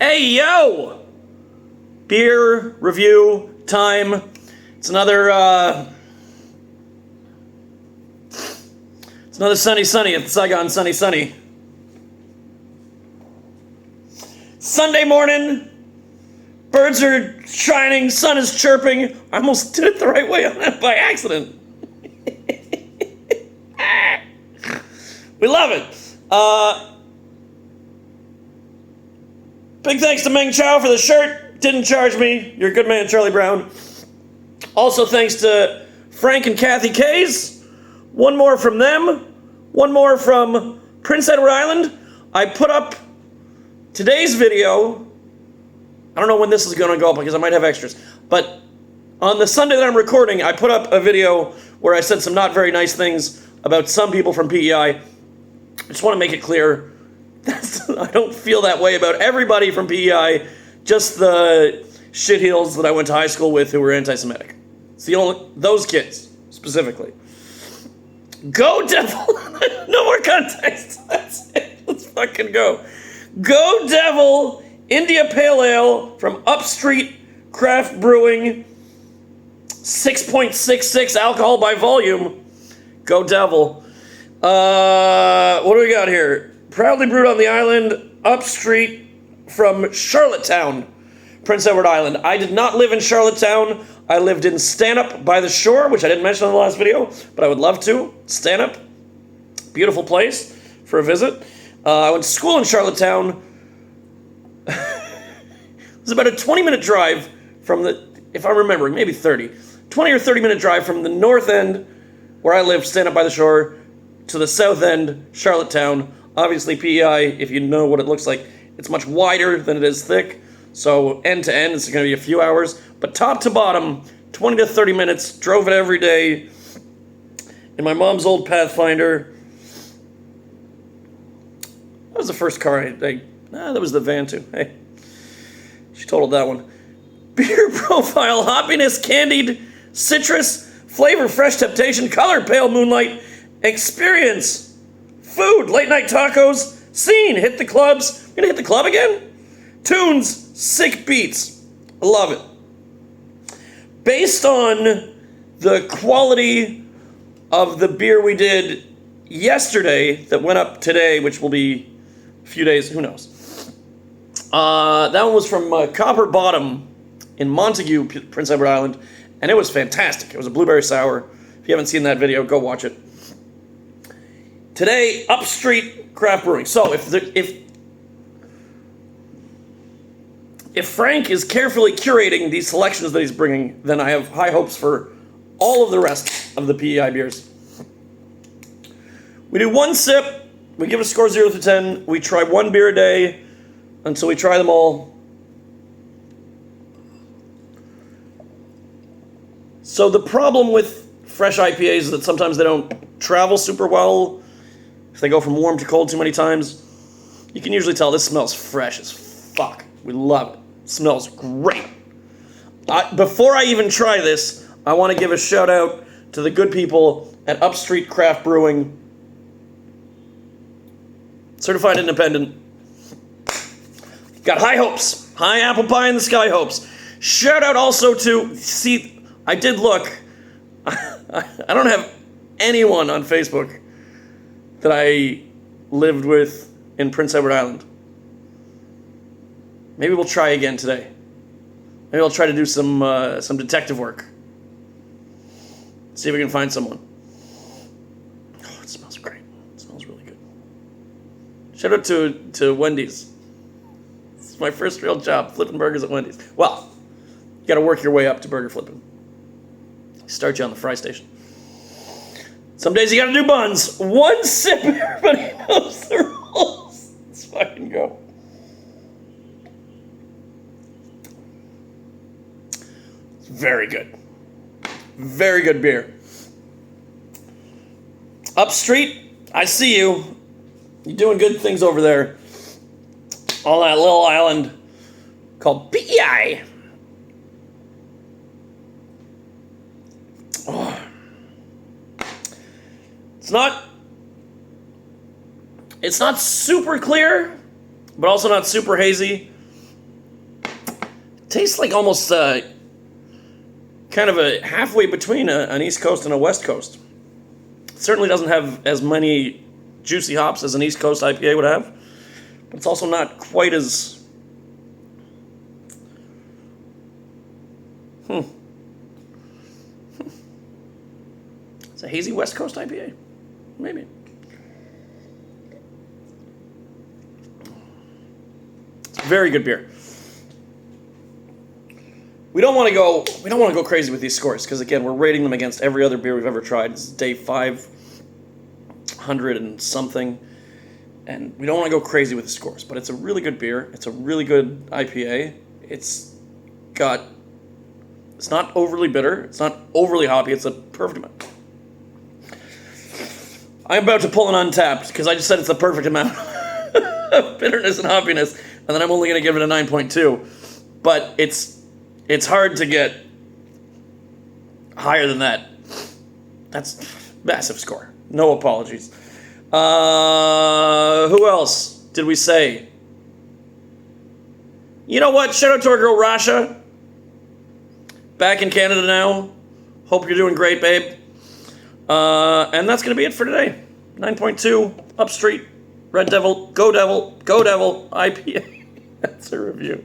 Hey, yo! Beer review time. It's another sunny at the Saigon Sunny. Sunday morning, birds are shining, sun is chirping. I almost did it the right way on that by accident. We love it. Big thanks to Meng Chow for the shirt. Didn't charge me. You're a good man, Charlie Brown. Also thanks to Frank and Kathy Kays. One more from them. One more from Prince Edward Island. I put up today's video. I don't know when this is going to go up because I might have extras. But on the Sunday that I'm recording, I put up a video where I said some not very nice things about some people from PEI. I just want to make it clear. I don't feel that way about everybody from PEI, just the shitheels that I went to high school with who were anti-Semitic. It's the only, those kids, specifically. Go Devil! No more context. That's it. Let's fucking go. Go Devil India Pale Ale from Upstreet Craft Brewing. 6.66 alcohol by volume. Go Devil. What do we got here? Proudly brewed on the island, Upstreet from Charlottetown, Prince Edward Island. I did not live in Charlottetown. I lived in Stanhope by the shore, which I didn't mention in the last video, but I would love to. Stanhope, beautiful place for a visit. I went to school in Charlottetown. It was about a 20-minute drive from the, if I'm remembering, maybe 30. 20 or 30-minute drive from the north end, where I lived, Stanhope by the shore, to the south end, Charlottetown. Obviously, PEI, if you know what it looks like, it's much wider than it is thick. So end to end, it's going to be a few hours. But top to bottom, 20 to 30 minutes. Drove it every day in my mom's old Pathfinder. That was the first car that was the van too. Hey, she totaled that one. Beer profile, hoppiness, candied, citrus, flavor, fresh temptation, color, pale moonlight, experience. Food, late night tacos, scene, hit the clubs. Gonna hit the club again? Tunes, sick beats. I love it. Based on the quality of the beer we did yesterday that went up today, which will be a few days, who knows. That one was from Copper Bottom in Montague, Prince Edward Island, and it was fantastic. It was a blueberry sour. If you haven't seen that video, go watch it. Today, Upstreet Craft Brewing. So if Frank is carefully curating these selections that he's bringing, then I have high hopes for all of the rest of the PEI beers. We do one sip. We give it a score 0 to 10. We try one beer a day until we try them all. So the problem with fresh IPAs is that sometimes they don't travel super well. If they go from warm to cold too many times, you can usually tell this smells fresh as fuck. We love it. It smells great. Before I even try this, I want to give a shout out to the good people at Upstreet Craft Brewing. Certified independent. Got high hopes. High apple pie in the sky hopes. Shout out also to, see, I did look. I don't have anyone on Facebook that I lived with in Prince Edward Island. Maybe we'll try again today. Maybe I'll try to do some detective work. See if we can find someone. Oh, it smells great. It smells really good. Shout out to Wendy's. This is my first real job, flipping burgers at Wendy's. Well, you gotta work your way up to burger flipping. Start you on the fry station. Some days you gotta do buns. One sip, everybody knows the rules. Let's fucking go. It's very good. Very good beer. Upstreet, I see you. You're doing good things over there. On that little island called PEI. Oh. It's not super clear, but also not super hazy. tastes like almost kind of a halfway between an East Coast and a West Coast. It certainly doesn't have as many juicy hops as an East Coast IPA would have, but it's also not quite as... It's a hazy West Coast IPA. Maybe. It's a very good beer. We don't want to go crazy with these scores because again, we're rating them against every other beer we've ever tried. It's day 500 and something, and we don't want to go crazy with the scores. But it's a really good beer. It's a really good IPA. It's not overly bitter. It's not overly hoppy. It's a perfect amount. I'm about to pull an Untapped because I just said it's the perfect amount of bitterness and hoppiness, and then I'm only going to give it a 9.2. But it's hard to get higher than that. That's a massive score. No apologies. Who else did we say? You know what? Shout out to our girl Rasha. Back in Canada now. Hope you're doing great, babe. And that's going to be it for today. 9.2, Upstreet, Red Devil, Go Devil, IPA. That's a review.